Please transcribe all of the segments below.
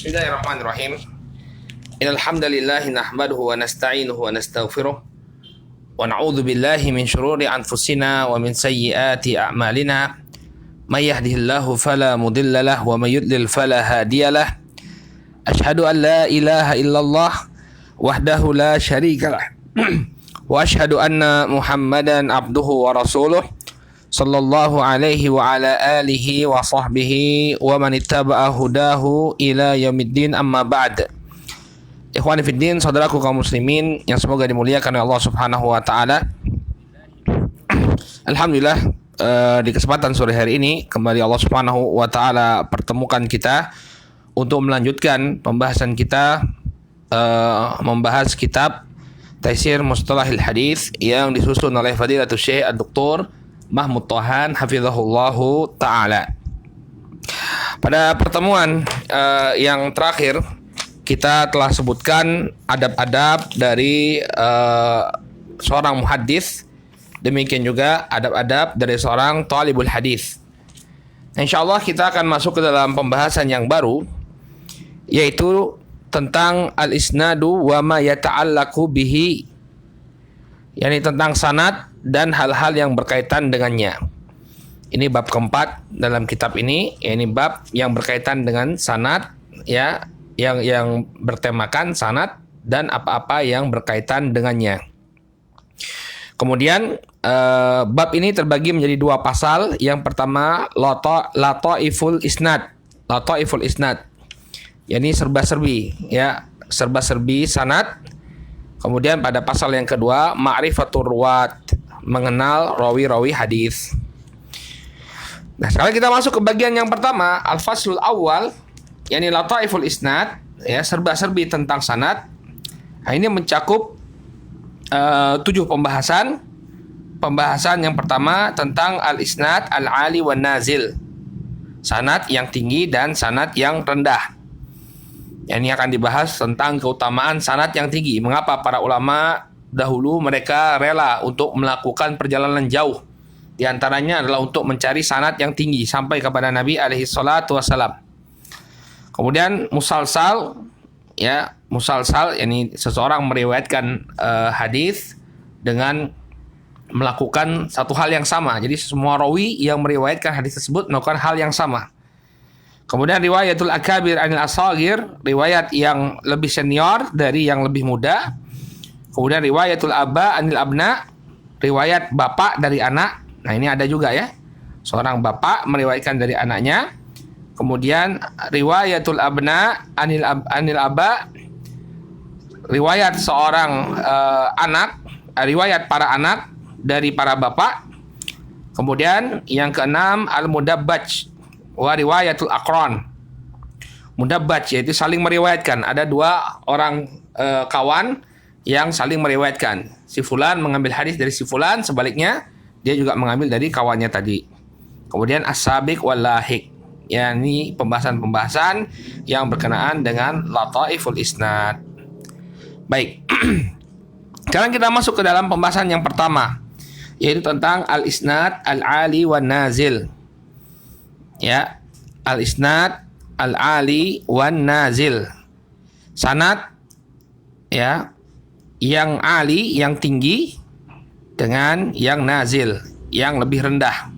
Bismillahirrahmanirrahim. Innal hamdalillah nahmaduhu wa nasta'inuhu wa nastaghfiruh wa na'udzu billahi min shururi anfusina wa min sayyiati a'malina. May yahdihillahu fala mudilla lahu wa may yudlil fala hadiyalah. Asyhadu an la ilaha illallah wahdahu la syarika lah. Wa asyhadu anna Muhammadan abduhu wa rasuluh sallallahu alaihi wa ala alihi wa sahbihi wa man ittaba'a hudahu ila yaumiddin, amma ba'd. Ikhwani fiddin, saudaraku kaum muslimin yang semoga dimuliakan oleh Allah Subhanahu wa taala. Alhamdulillah, di kesempatan sore hari ini kembali Allah Subhanahu wa taala pertemukan kita untuk melanjutkan pembahasan kita, membahas kitab Taisir Mustalahil Hadits yang disusun oleh Fadilatul Syekh Ad-Doktor Mahmud Tohan hafizahullahu ta'ala. Pada pertemuan yang terakhir, kita telah sebutkan adab-adab dari seorang muhaddits, demikian juga adab-adab dari seorang talibul hadis. InsyaAllah kita akan masuk ke dalam pembahasan yang baru, yaitu tentang al-isnadu wa ma yata'allaku bihi, yakni tentang sanad dan hal-hal yang berkaitan dengannya. Ini bab keempat dalam kitab ini, yakni bab yang berkaitan dengan sanad, ya, yang bertemakan sanad dan apa-apa yang berkaitan dengannya. Kemudian bab ini terbagi menjadi dua pasal. Yang pertama lataiful isnad, lataiful isnad, yakni serba-serbi, ya, serba-serbi sanad. Kemudian pada pasal yang kedua ma'rifatur ruwat, mengenal rawi-rawi hadis. Nah, sekarang kita masuk ke bagian yang pertama, al-faslul awal, yakni lataiful isnad, ya, serba-serbi tentang sanad. Nah, ini mencakup 7 pembahasan. Pembahasan yang pertama tentang al-isnad al-ali wan nazil, sanad yang tinggi dan sanad yang rendah. Ini akan dibahas tentang keutamaan sanad yang tinggi. Mengapa para ulama dahulu mereka rela untuk melakukan perjalanan jauh. Di antaranya adalah untuk mencari sanad yang tinggi sampai kepada Nabi alaihi salatu wassalam. Kemudian musalsal, ya, musalsal, yakni seseorang meriwayatkan hadis dengan melakukan satu hal yang sama. Jadi semua rawi yang meriwayatkan hadis tersebut melakukan hal yang sama. Kemudian riwayatul akabir anil asagir, riwayat yang lebih senior dari yang lebih muda. Kemudian riwayatul aba anil abna, riwayat bapak dari anak. Nah, ini ada juga, ya, seorang bapak meriwayatkan dari anaknya. Kemudian riwayatul abna anil aba, riwayat seorang anak, riwayat para anak dari para bapak. Kemudian yang keenam al-mudabbaj wa riwayatul aqran. Mudabbaj yaitu saling meriwayatkan. Ada dua orang kawan yang saling meriwayatkan. Si fulan mengambil hadis dari si fulan, sebaliknya dia juga mengambil dari kawannya tadi. Kemudian as-sabiq wal lahiq, yakni pembahasan-pembahasan yang berkenaan dengan lataiful isnad. Baik. Sekarang kita masuk ke dalam pembahasan yang pertama, yaitu tentang al-isnad al-ali wan nazil. Ya, al-isnad al-ali wan nazil. Sanad, ya, yang ali, yang tinggi, dengan yang nazil, yang lebih rendah.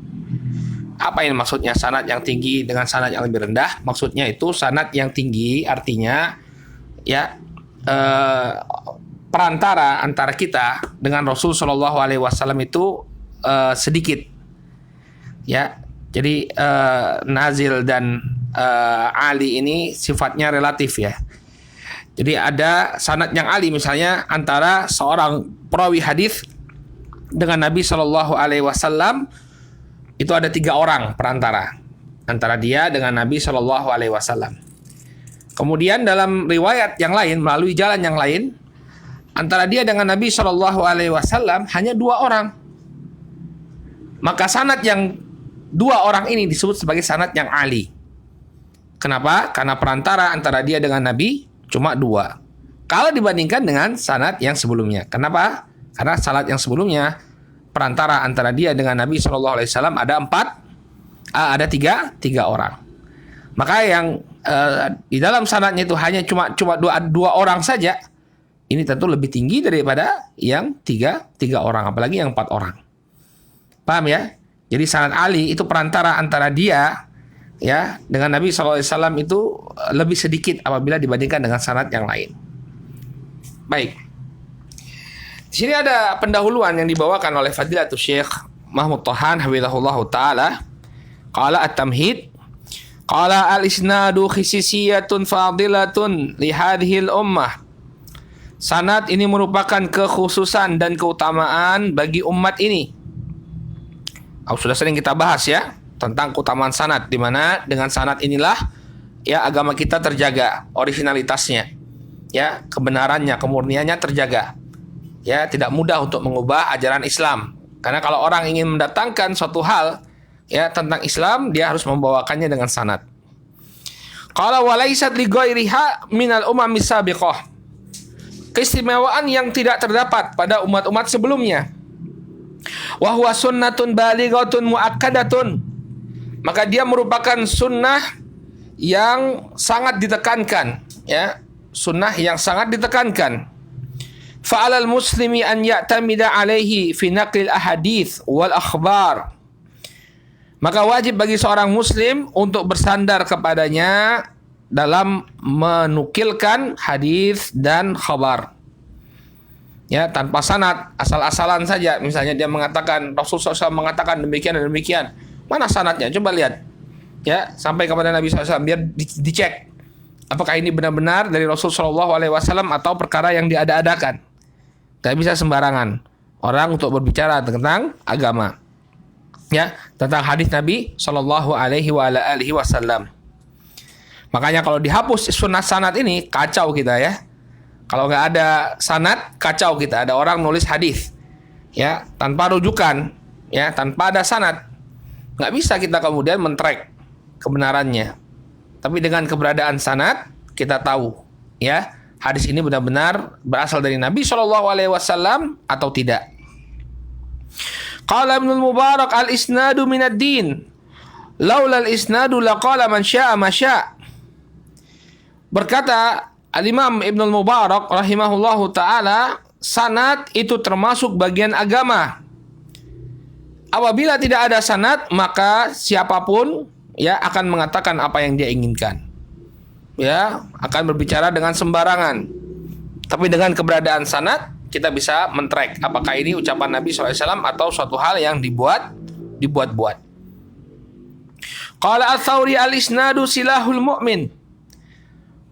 Apa yang maksudnya sanad yang tinggi dengan sanad yang lebih rendah? Maksudnya itu sanad yang tinggi artinya, ya, perantara antara kita dengan Rasul Shallallahu Alaihi Wasallam itu sedikit, ya. Jadi nazil dan ali ini sifatnya relatif, ya. Jadi ada sanad yang ali, misalnya antara seorang perawi hadis dengan Nabi Shallallahu Alaihi Wasallam, itu ada 3 orang perantara antara dia dengan Nabi Shallallahu Alaihi Wasallam. Kemudian dalam riwayat yang lain, melalui jalan yang lain, antara dia dengan Nabi Shallallahu Alaihi Wasallam hanya 2 orang. Maka sanad yang 2 orang ini disebut sebagai sanad yang ali. Kenapa? Karena perantara antara dia dengan Nabi cuma 2. Kalau dibandingkan dengan sanad yang sebelumnya. Kenapa? Karena sanad yang sebelumnya perantara antara dia dengan Nabi SAW ada 3 orang. Maka yang di dalam sanadnya itu hanya cuma dua orang saja, ini tentu lebih tinggi daripada yang tiga orang, apalagi yang 4 orang. Paham ya? Jadi sanad Ali itu perantara antara dia ya dengan Nabi SAW itu lebih sedikit apabila dibandingkan dengan sanad yang lain. Baik. Di sini ada pendahuluan yang dibawakan oleh Fadilatul Syekh Mahmud Tahan hafizahullah taala. Qala at-tamhid, qala al-isnadu khisisiyatun fadilatun li hadhil ummah. Sanad ini merupakan kekhususan dan keutamaan bagi umat ini. Sudah sering kita bahas ya tentang keutamaan sanad, di mana dengan sanad inilah ya agama kita terjaga originalitasnya. Ya, kebenarannya, kemurniannya terjaga. Ya, tidak mudah untuk mengubah ajaran Islam. Karena kalau orang ingin mendatangkan suatu hal ya tentang Islam, dia harus membawakannya dengan sanad. Qala wa laysat li ghairiha minal umamis sabiqah. Keistimewaan yang tidak terdapat pada umat-umat sebelumnya. Wa huwa sunnatun balighatun muakkadatun. Maka dia merupakan sunnah yang sangat ditekankan, ya. Sunnah yang sangat ditekankan. Fa'alal muslimi an ya'tamida alaihi fi naqlil ahadits wal akhbar. Maka wajib bagi seorang muslim untuk bersandar kepadanya dalam menukilkan hadis dan khabar. Ya, tanpa sanad, asal-asalan saja. Misalnya dia mengatakan Rasulullah SAW mengatakan demikian dan demikian. Mana sanadnya? Coba lihat. Ya, sampai kepada Nabi SAW biar dicek apakah ini benar-benar dari Rasulullah SAW atau perkara yang diada-adakan. Tidak bisa sembarangan orang untuk berbicara tentang agama, ya, tentang hadis Nabi Shallallahu Alaihi Wasallam. Makanya kalau dihapus sunnah sanad ini kacau kita ya. Kalau nggak ada sanad kacau kita. Ada orang nulis hadis, ya, tanpa rujukan, ya, tanpa ada sanad, nggak bisa kita kemudian men-track kebenarannya. Tapi dengan keberadaan sanad kita tahu, ya, hadis ini benar-benar berasal dari Nabi Shallallahu Alaihi Wasallam atau tidak. Qala Ibnul Mubarak al-isnadu minad din. Laula al-isnadu laqala man syaa ma syaa. Berkata Al-Imam Ibnul Mubarak rahimahullahu taala, sanad itu termasuk bagian agama. Apabila tidak ada sanad, maka siapapun ya akan mengatakan apa yang dia inginkan. Ya, akan berbicara dengan sembarangan. Tapi dengan keberadaan sanad, kita bisa men-track apakah ini ucapan Nabi SAW atau suatu hal yang dibuat-buat. Qala Ats-Tsauri al-isnadu silahul mu'min.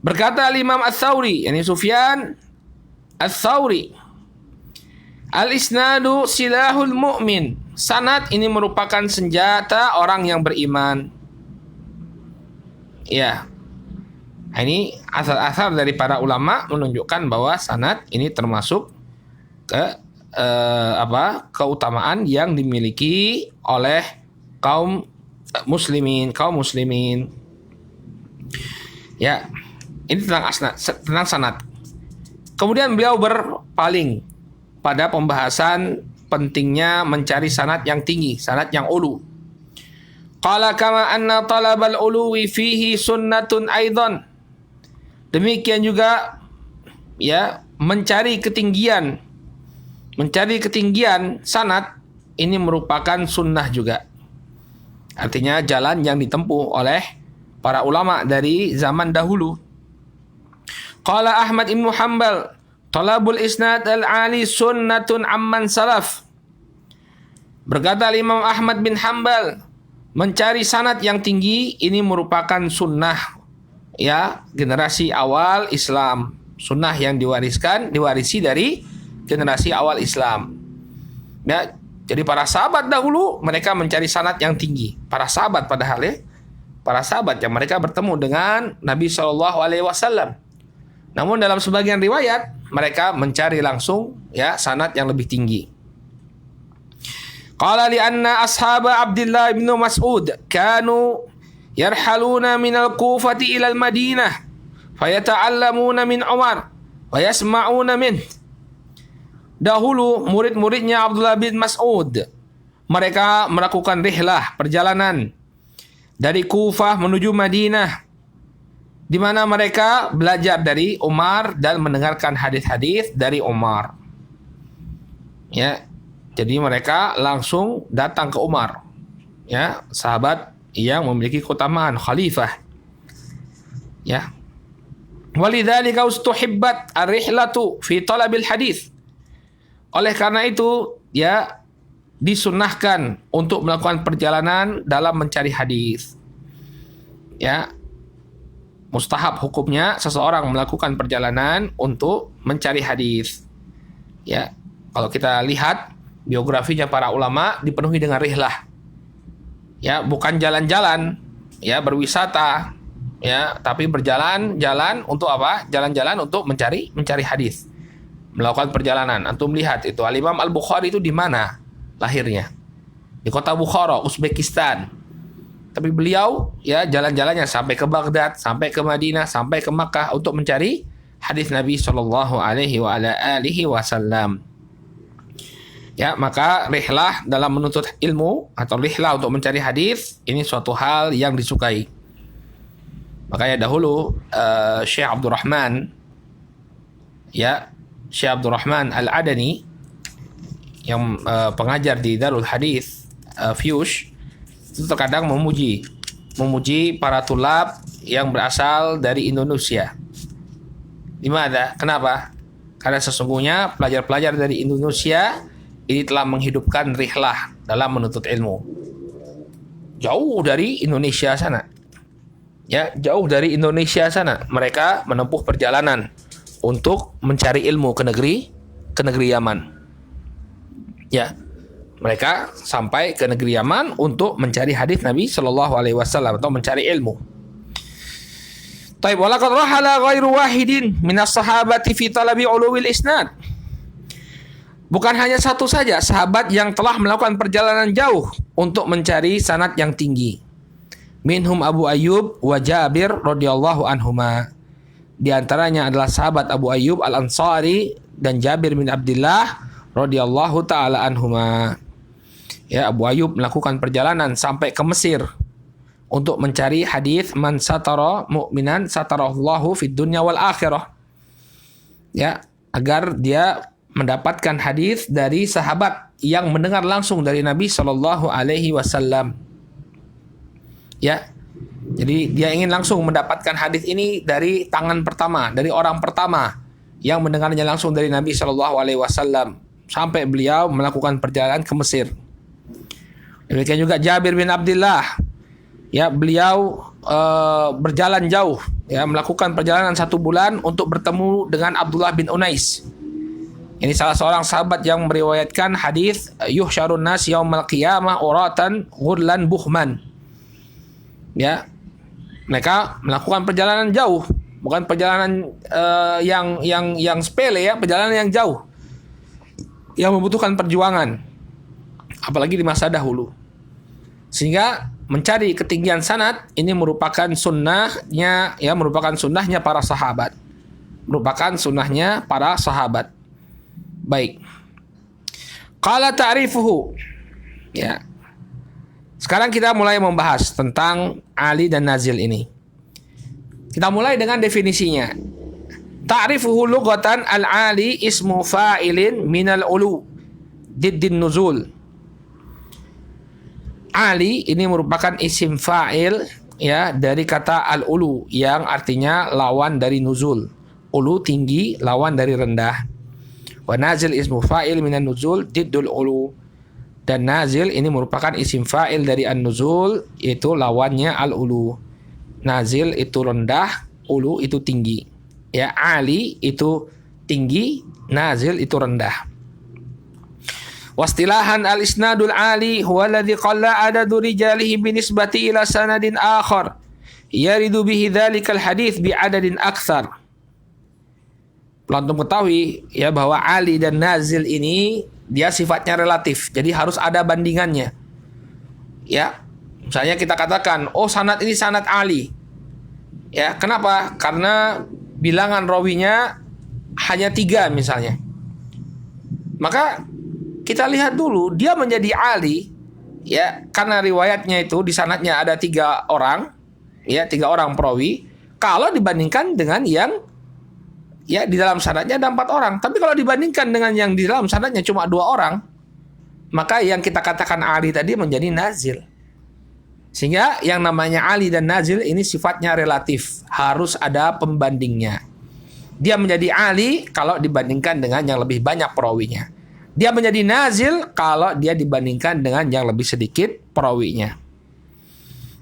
Berkata Imam Ats-Tsauri, yakni Sufyan Ats-Tsauri, al-isnadu silahul mu'min. Sanad ini merupakan senjata orang yang beriman. Ya. Ini asal-asal dari para ulama menunjukkan bahwa sanad ini termasuk keutamaan yang dimiliki oleh kaum muslimin. Ya, ini tentang sanad. Kemudian beliau berpaling pada pembahasan pentingnya mencari sanad yang tinggi, sanad yang ulu. Qala kama anna talabal uluwi fihi sunnatun aidan. Demikian juga ya mencari ketinggian sanad ini merupakan sunnah juga. Artinya jalan yang ditempuh oleh para ulama dari zaman dahulu. Qala Ahmad ibn Hanbal, talabul isnad al-ali sunnatun amman salaf. Berkata Imam Ahmad bin Hanbal, mencari sanad yang tinggi ini merupakan sunnah ya generasi awal Islam, sunnah yang diwarisi dari generasi awal Islam. Ya, jadi para sahabat dahulu mereka mencari sanad yang tinggi. Para sahabat padahal ya, para sahabat yang mereka bertemu dengan Nabi Shallallahu Alaihi Wasallam. Namun dalam sebagian riwayat mereka mencari langsung ya sanad yang lebih tinggi. Qala li anna ashab Abdullah bin Mas'ud kanu yarhaluna minal Kufati ilal Madinah fayata'allamuna min Umar wa yasma'una min. Dahulu murid-muridnya Abdullah bin Mas'ud mereka melakukan rihlah perjalanan dari Kufah menuju Madinah, di mana mereka belajar dari Umar dan mendengarkan hadis-hadis dari Umar. Ya, jadi mereka langsung datang ke Umar. Ya, sahabat yang memiliki keutamaan khalifah. Ya. Walidzalika ustuhibbat ar-rihlatu fi talabil hadis. Oleh karena itu, ya, disunnahkan untuk melakukan perjalanan dalam mencari hadis. Ya, mustahab hukumnya seseorang melakukan perjalanan untuk mencari hadis. Ya, kalau kita lihat biografinya para ulama dipenuhi dengan rihlah. Ya, bukan jalan-jalan, ya, berwisata, ya, tapi berjalan-jalan untuk apa? Jalan-jalan untuk mencari hadis. Melakukan perjalanan. Antum lihat itu Al-Imam Al-Bukhari itu di mana lahirnya? Di kota Bukhara, Uzbekistan. Tapi beliau ya jalan-jalannya sampai ke Baghdad, sampai ke Madinah, sampai ke Makkah untuk mencari hadis Nabi Shallallahu Alaihi Wasallam. Ya, maka rihlah dalam menuntut ilmu atau rihlah untuk mencari hadis ini suatu hal yang disukai. Makanya dahulu Syekh Abdurrahman, ya, Syekh Abdurrahman Al-Adani yang pengajar di Darul Hadis Fiyush itu terkadang memuji para tulab yang berasal dari Indonesia. Dimana? Kenapa? Karena sesungguhnya pelajar-pelajar dari Indonesia ini telah menghidupkan rihlah dalam menuntut ilmu. Jauh dari Indonesia sana. Ya, jauh dari Indonesia sana mereka menempuh perjalanan untuk mencari ilmu ke negeri Yaman. Ya, mereka sampai ke negeri Yaman untuk mencari hadis Nabi Shallallahu Alaihi Wasallam atau mencari ilmu. Taib walaqad rahala ghairu wahidin minas sahabati fi talabi uluwil isnad. Bukan hanya satu saja sahabat yang telah melakukan perjalanan jauh untuk mencari sanad yang tinggi. Minhum Abu Ayyub wa Jabir radhiyallahu anhuma. Di antaranya adalah sahabat Abu Ayyub Al-Ansari dan Jabir bin Abdullah radhiyallahu taala anhuma. Ya, Abu Ayyub melakukan perjalanan sampai ke Mesir untuk mencari hadis man satara mu'minan satarallahu fid dunya wal akhirah. Ya, agar dia mendapatkan hadis dari sahabat yang mendengar langsung dari Nabi Shallallahu Alaihi Wasallam. Ya, jadi dia ingin langsung mendapatkan hadis ini dari tangan pertama, dari orang pertama yang mendengarnya langsung dari Nabi Shallallahu Alaihi Wasallam sampai beliau melakukan perjalanan ke Mesir. Demikian juga Jabir bin Abdullah, ya, beliau berjalan jauh, ya, melakukan perjalanan 1 bulan untuk bertemu dengan Abdullah bin Unais. Ini salah seorang sahabat yang meriwayatkan hadis yuhsyarun nas yaumal qiyamah uratan ghurlan buhman. Ya, mereka melakukan perjalanan jauh, bukan perjalanan yang sepele, ya, perjalanan yang jauh yang membutuhkan perjuangan, apalagi di masa dahulu. Sehingga mencari ketinggian sanad ini merupakan sunnahnya, ya, merupakan sunnahnya para sahabat, merupakan sunnahnya para sahabat. Baik. Qala ta'rifuhu. Ya. Sekarang kita mulai membahas tentang Ali dan Nazil ini. Kita mulai dengan definisinya. Ta'rifuhu lughatan al-ali ismu fa'ilin minal ulu diddin nuzul. Ali ini merupakan isim fa'il, ya, dari kata al-ulu yang artinya lawan dari nuzul. Ulu tinggi, lawan dari rendah. Wa nazil ismu fa'il minan nuzul diddul ulu. Dan nazil ini merupakan isim fa'il dari an-nuzul, yaitu lawannya al-ulu. Nazil itu rendah, ulu itu tinggi. Ya, Ali itu tinggi, nazil itu rendah. Wastilahan al-isnadul ali huwa alladhi qalla adadu rijalihi binisbati ila sanadin akhar yaridu bihi dhalikal hadith bi'adadin akthar. Antum ketahui, ya, bahwa Ali dan Nazil ini dia sifatnya relatif, jadi harus ada bandingannya. Ya, misalnya kita katakan, oh, sanad ini sanad Ali. Ya, kenapa? Karena bilangan rawinya hanya 3 misalnya. Maka kita lihat dulu dia menjadi Ali ya, karena riwayatnya itu di sanadnya ada 3 orang, ya 3 orang perawi. Kalau dibandingkan dengan yang ya di dalam sanadnya ada 4 orang, tapi kalau dibandingkan dengan yang di dalam sanadnya cuma 2 orang, maka yang kita katakan ali tadi menjadi nazil. Sehingga yang namanya ali dan nazil ini sifatnya relatif, harus ada pembandingnya. Dia menjadi ali kalau dibandingkan dengan yang lebih banyak perawinya. Dia menjadi nazil kalau dia dibandingkan dengan yang lebih sedikit perawinya.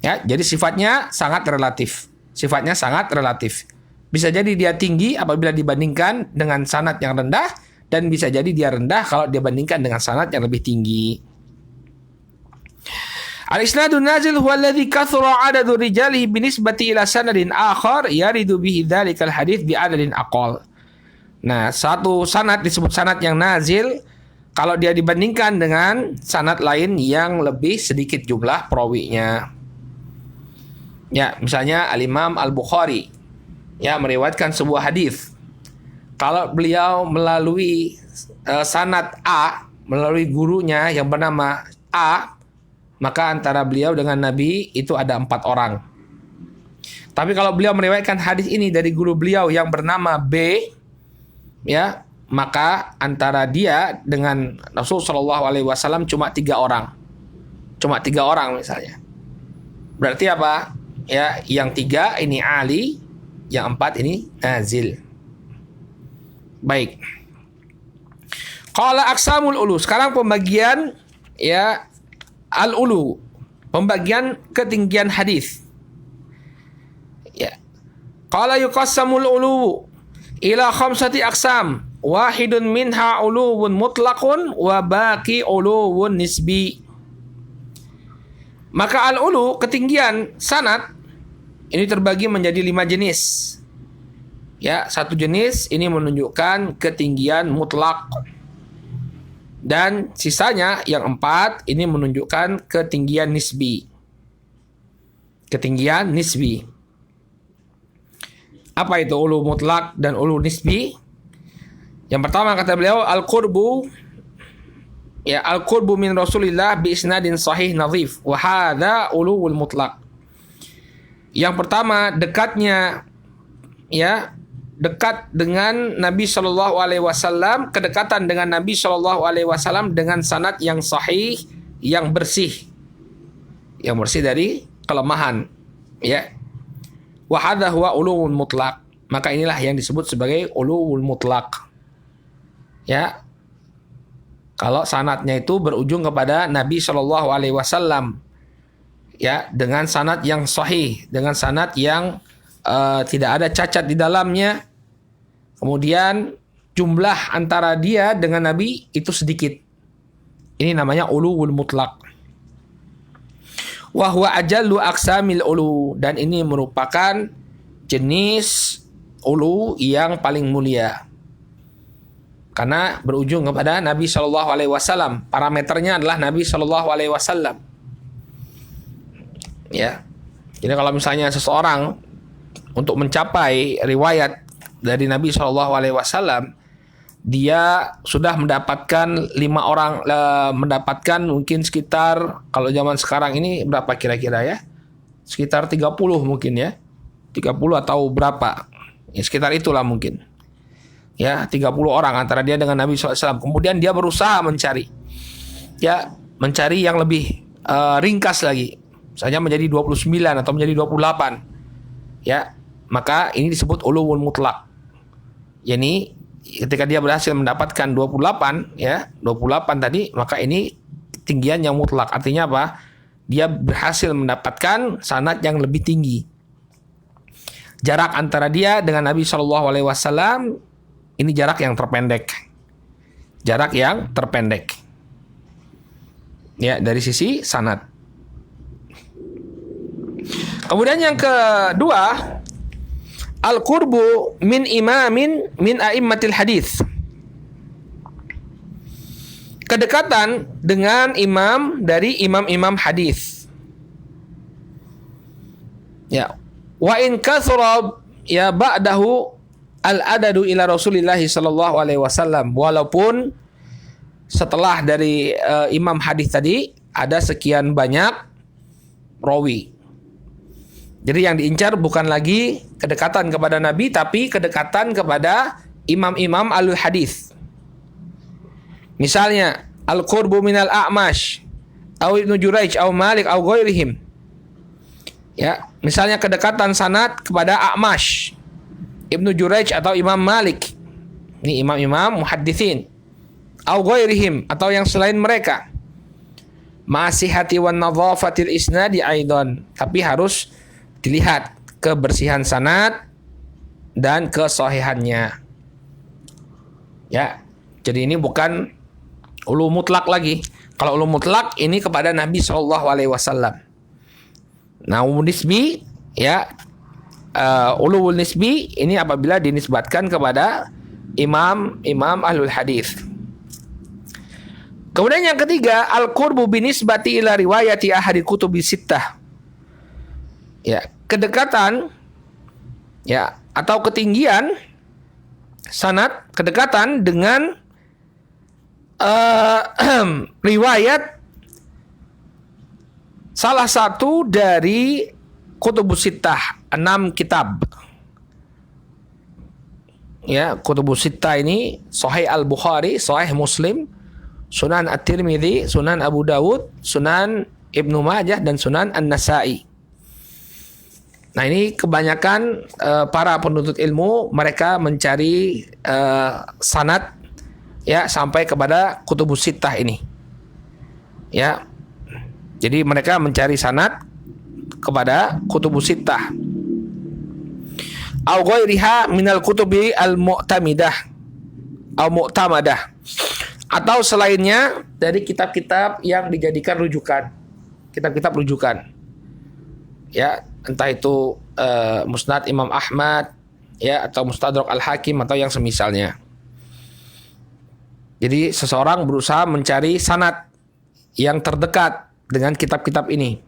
Ya, jadi sifatnya sangat relatif. Sifatnya sangat relatif. Bisa jadi dia tinggi apabila dibandingkan dengan sanad yang rendah, dan bisa jadi dia rendah kalau dibandingkan dengan sanad yang lebih tinggi. Al-isnadun nazil huwa alladhi kathura adadu rijalihi binisbati ila sanadin akhar yaridu bihi dhalikal hadith bi adadin aqal. Nah, satu sanad disebut sanad yang nazil kalau dia dibandingkan dengan sanad lain yang lebih sedikit jumlah perawinya. Ya, misalnya Al-Imam Al-Bukhari ya meriwayatkan sebuah hadis. Kalau beliau melalui sanad A, melalui gurunya yang bernama A, maka antara beliau dengan Nabi itu ada 4 orang. Tapi kalau beliau meriwayatkan hadis ini dari guru beliau yang bernama B, ya, maka antara dia dengan Rasul Shallallahu Alaihi Wasallam cuma 3 orang, cuma 3 orang misalnya. Berarti apa? Ya, yang 3 ini Ali, yang 4 ini nazil. Baik. Qala aqsamul ulu. Sekarang pembagian ya al-ulu, pembagian ketinggian hadis. Ya. Qala yuqassamul ulu ila 5 aqsam. Wahidun minha uluwun mutlaqun wa baqi uluwun nisbi. Maka al-ulu, ketinggian sanad, ini terbagi menjadi 5 jenis. Ya, satu jenis ini menunjukkan ketinggian mutlak. Dan sisanya yang 4 ini menunjukkan ketinggian nisbi. Ketinggian nisbi. Apa itu ulu mutlak dan ulu nisbi? Yang pertama kata beliau al-qurbu, ya, al-qurbu min Rasulillah bi isnadin sahih nadhif wa hadza ulul mutlaq. Yang pertama dekatnya, ya, dekat dengan Nabi Shallallahu Alaihi Wasallam, kedekatan dengan Nabi Shallallahu Alaihi Wasallam dengan sanad yang sahih, yang bersih dari kelemahan, ya. Wa hadza huwa ulul mutlaq. Maka inilah yang disebut sebagai ulul mutlaq. Ya, kalau sanadnya itu berujung kepada Nabi Shallallahu Alaihi Wasallam, ya, dengan sanad yang sahih, dengan sanad yang tidak ada cacat di dalamnya. Kemudian jumlah antara dia dengan Nabi itu sedikit. Ini namanya ulul mutlaq. Wa huwa ajallu aqsamil ulu, dan ini merupakan jenis ulu yang paling mulia. Karena berujung kepada Nabi Shallallahu Alaihi Wasallam. Parameternya adalah Nabi Shallallahu Alaihi Wasallam. Ya, jadi kalau misalnya seseorang untuk mencapai riwayat dari Nabi Shallallahu Alaihi Wasallam, dia sudah mendapatkan 5 orang, mendapatkan mungkin sekitar, kalau zaman sekarang ini berapa kira-kira ya? Sekitar 30 mungkin ya, 30 atau berapa? Ya, sekitar itulah mungkin. Ya, 30 orang antara dia dengan Nabi SAW. Kemudian dia berusaha mencari, ya, mencari yang lebih ringkas lagi, misalnya menjadi 29 atau menjadi 28, ya, maka ini disebut ulul mutlak. Yani ketika dia berhasil mendapatkan 28, ya, 28 tadi, maka ini ketinggian yang mutlak. Artinya apa? Dia berhasil mendapatkan sanad yang lebih tinggi. Jarak antara dia dengan Nabi Shallallahu Alaihi Wasallam ini jarak yang terpendek. Jarak yang terpendek. Ya, dari sisi sanad. Kemudian yang kedua, al-qurbu min imamin min a'immatil hadis. Kedekatan dengan imam dari imam-imam hadis. Ya. Wa in kathura ya ba'dahu al-adadu ila Rasulillah sallallahu alaihi wasallam. Walaupun setelah dari imam hadis tadi ada sekian banyak rawi. Jadi yang diincar bukan lagi kedekatan kepada Nabi, tapi kedekatan kepada imam-imam alul hadis. Misalnya al-qurbu minal a'mash, au Ibnu Juraij, au Malik, au ghairihim. Ya, misalnya kedekatan sanad kepada A'mash, Ibnu Juraij atau Imam Malik. Ini imam-imam muhadditsin. Au ghairihim atau yang selain mereka. Ma'asihati wan nadhafatil isnadi aidan, tapi harus dilihat kebersihan sanad dan kesahihannya. Ya. Jadi ini bukan ulu mutlak lagi. Kalau ulu mutlak ini kepada Nabi SAW. Nah, ulu nisbi, ya, ulu nisbi ini apabila dinisbatkan kepada imam ahlul hadis. Kemudian yang ketiga, al-qurbu binisbati ila riwayati ahadi kutubi sittah. Ya, kedekatan, ya, atau ketinggian sanad, kedekatan dengan riwayat salah satu dari kutubus sittah, 6 kitab. Ya, kutubus sittah ini Sahih Al-Bukhari, Sahih Muslim, Sunan At-Tirmidzi, Sunan Abu Dawud, Sunan Ibnu Majah, dan Sunan An-Nasa'i. Nah, ini kebanyakan para penuntut ilmu mereka mencari sanad, ya, sampai kepada kutubus sittah ini. Ya. Jadi mereka mencari sanad kepada kutubus sittah. Au ghairiha minal kutubi al-mu'tamidah au mu'tamadah. Atau selainnya dari kitab-kitab yang dijadikan rujukan. Kitab-kitab rujukan. Ya, entah itu Musnad Imam Ahmad, ya, atau Mustadrak Al-Hakim atau yang semisalnya. Jadi seseorang berusaha mencari sanad yang terdekat dengan kitab-kitab ini.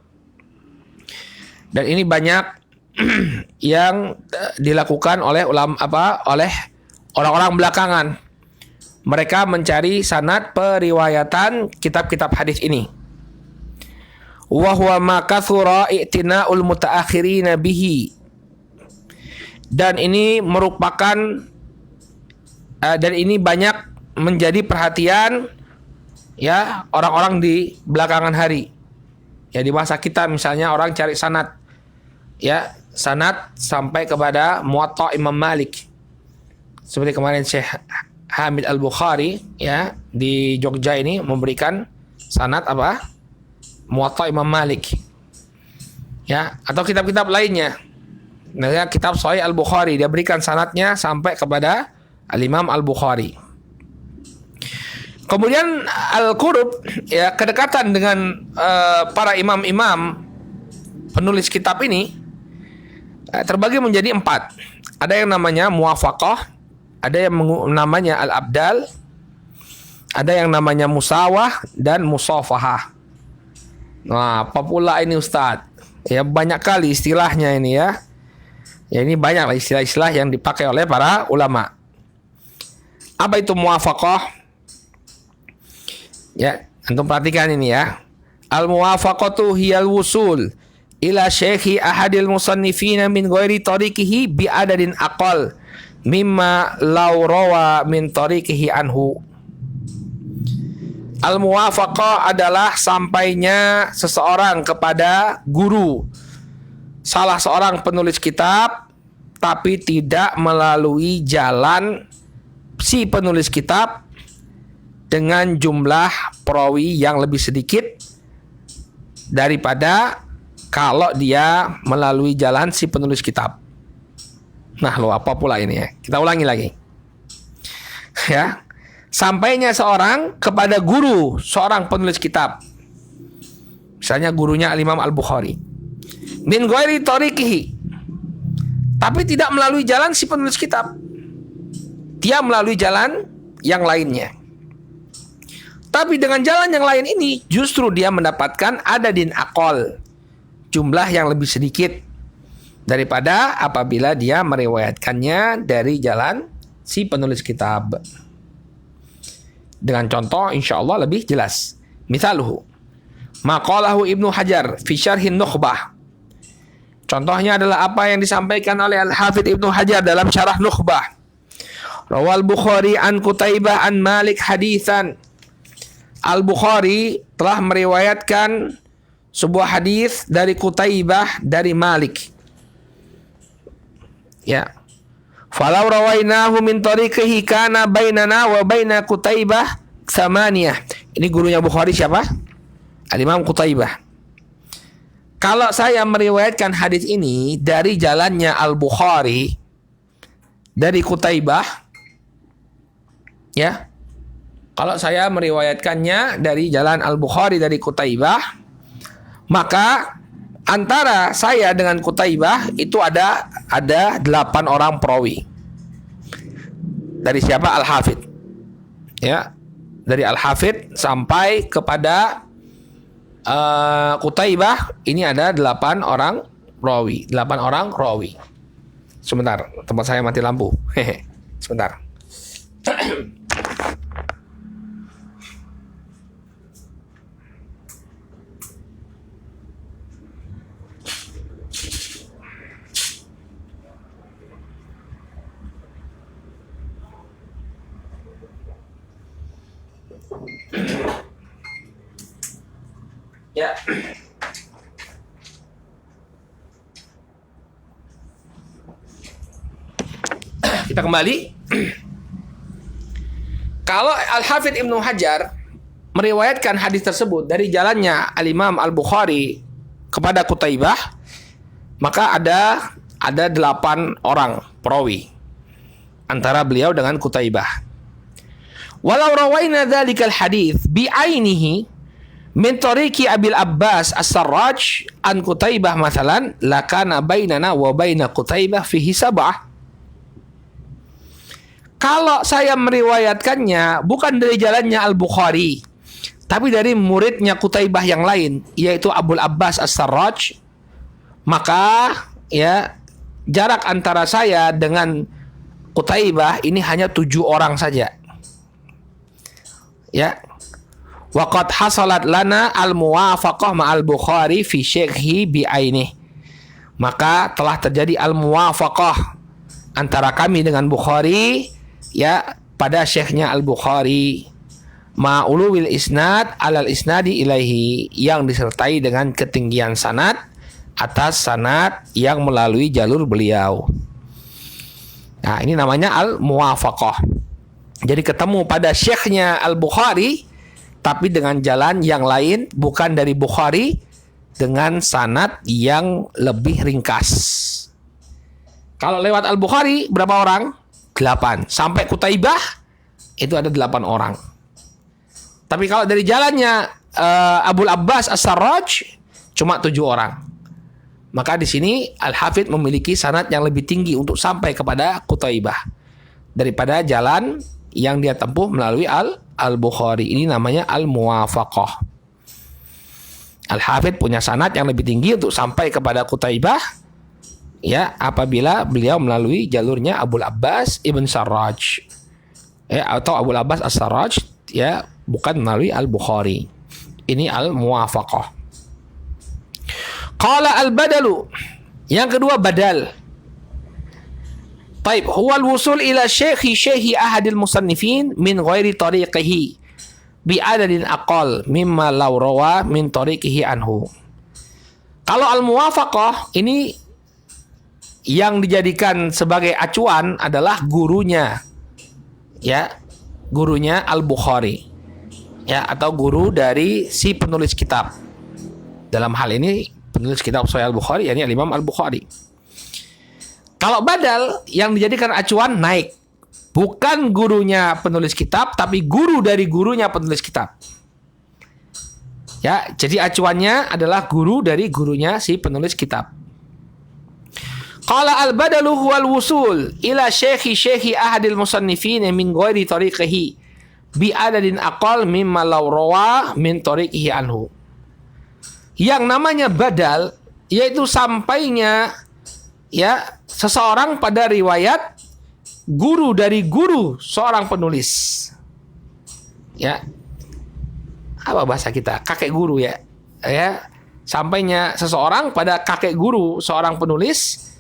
Dan ini banyak yang dilakukan oleh oleh orang-orang belakangan. Mereka mencari sanad periwayatan kitab-kitab hadis ini. Wa huwa ma kathura i'tina'ul mutaakhirina bihi. Dan ini merupakan dan ini banyak menjadi perhatian, ya, orang-orang di belakangan hari. Ya, di masa kita misalnya orang cari sanad, ya, sanad sampai kepada Muwatta Imam Malik. Seperti kemarin Syekh Hamid Al-Bukhari, ya, di Jogja ini memberikan sanad Muwatta Imam Malik. Ya, atau kitab-kitab lainnya. Nah, ya, kitab Sahih Al-Bukhari dia berikan sanadnya sampai kepada Al-Imam Al-Bukhari. Kemudian al-qurub, ya, kedekatan dengan para imam-imam penulis kitab ini terbagi menjadi 4. Ada yang namanya muwafaqah, ada yang namanya al-abdal, ada yang namanya musawah, dan musafahah. Nah, apa pula ini Ustadz? Ya, banyak kali istilahnya ini, ya. Ya, ini banyak istilah-istilah yang dipakai oleh para ulama. Apa itu muwafaqah? Ya, antum perhatikan ini, ya. Al-muwafaqatu hiyal wusul ila syekhi ahadil musannifina min ghairi tariqihi bi adadin aqal mimma law rawa min tariqihi anhu. Al-muwafaqah adalah sampainya seseorang kepada guru, salah seorang penulis kitab, tapi tidak melalui jalan si penulis kitab dengan jumlah perawi yang lebih sedikit daripada kalau dia melalui jalan si penulis kitab. Nah, lo apa pula ini, ya? Kita ulangi lagi. Ya. Sampainya seorang kepada guru seorang penulis kitab. Misalnya gurunya Imam Al-Bukhari. Min ghairi tariqihi. Tapi tidak melalui jalan si penulis kitab. Dia melalui jalan yang lainnya. Tapi dengan jalan yang lain ini justru dia mendapatkan adadin aqal, jumlah yang lebih sedikit daripada apabila dia meriwayatkannya dari jalan si penulis kitab. Dengan contoh insya Allah lebih jelas. Misaluhu Maqalahu Ibnu Hajar fi Syarhin Nukhbah. Contohnya adalah apa yang disampaikan oleh Al-Hafidz Ibnu Hajar dalam Syarah Nukhbah. Rawal Bukhari an Qutaibah an Malik haditsan. Al-Bukhari telah meriwayatkan sebuah hadis dari Qutaibah dari Malik. Ya. Falau rawainahu min tariqihi kana bainana wa baina Qutaibah tsamaniyah. Ini gurunya Bukhari siapa? Al-Imam Qutaibah. Kalau saya meriwayatkan hadis ini dari jalannya Al-Bukhari dari Qutaibah, ya. Kalau saya meriwayatkannya dari jalan Al-Bukhari dari Qutaibah, maka antara saya dengan Qutaibah itu ada 8 orang perawi. Dari siapa? Al-Hafidz. Ya. Dari Al-Hafidz sampai kepada Qutaibah ini ada 8 orang rawi. 8 orang rawi. Sebentar, tempat saya mati lampu. Sebentar. Ya. Kita kembali. Kalau Al-Hafidz Ibnu Hajar meriwayatkan hadis tersebut dari jalannya Al-Imam Al-Bukhari kepada Qutaibah, maka ada 8 orang perawi antara beliau dengan Qutaibah. Walau rawaina dzalikal hadits bi'ainihi min tariqi Abil Abbas As-Sarraj an Qutaibah masalan lakana bainana wa baina Qutaibah fihi sab'ah. Kalau saya meriwayatkannya bukan dari jalannya Al-Bukhari, tapi dari muridnya Qutaibah yang lain, yaitu Abul Abbas As-Sarraj, maka ya jarak antara saya dengan Qutaibah ini hanya 7 orang saja. Ya. Waqad hasalat lana al-muwafaqah ma'al Bukhari fi syekhi bi'ainih. Maka telah terjadi al-muwafaqah antara kami dengan Bukhari ya pada syekhnya Al-Bukhari ma'ulul isnad alal isnadi ilaihi, yang disertai dengan ketinggian sanad atas sanad yang melalui jalur beliau. Nah, ini namanya al-muwafaqah. Jadi ketemu pada syekhnya Al-Bukhari tapi dengan jalan yang lain, bukan dari Bukhari, dengan sanad yang lebih ringkas. Kalau lewat Al-Bukhari berapa orang? 8. Sampai Qutaibah itu ada 8 orang. Tapi kalau dari jalannya Abul Abbas As-Sarraj cuma 7 orang. Maka di sini Al-Hafidz memiliki sanad yang lebih tinggi untuk sampai kepada Qutaibah daripada jalan yang dia tempuh melalui Al-Bukhari. Ini namanya al-muwafaqah. Al-Hafidz punya sanad yang lebih tinggi untuk sampai kepada Qutaibah ya apabila beliau melalui jalurnya Abul Abbas Ibn Sarraj ya, atau Abul Abbas As-Sarraj ya, bukan melalui Al-Bukhari. Ini al-muwafaqah. Qala al-badalu. Yang kedua badal. Taib, huwa al-wusul ila syekhi ahadil musannifin min ghairi tariqihi bi adadin aqal mimma law rawa min tariqihi anhu. Kalau al-muwafaqah ini yang dijadikan sebagai acuan adalah gurunya. Ya, gurunya Al-Bukhari. Ya, atau guru dari si penulis kitab. Dalam hal ini penulis kitab Sahih Al-Bukhari yakni Al-Imam Al-Bukhari. Kalau badal yang dijadikan acuan naik, bukan gurunya penulis kitab, tapi guru dari gurunya penulis kitab. Ya, jadi acuannya adalah guru dari gurunya si penulis kitab. Qala al-badalu huwal wusul ila syekhi ahadil musannifin min ghairi tariqihi bi adadin aqal mimma law rawa min tariqihi anhu. Yang namanya badal yaitu sampainya ya seseorang pada riwayat guru dari guru seorang penulis. Ya. Apa bahasa kita? Kakek guru ya. ya, sampainya seseorang pada kakek guru seorang penulis,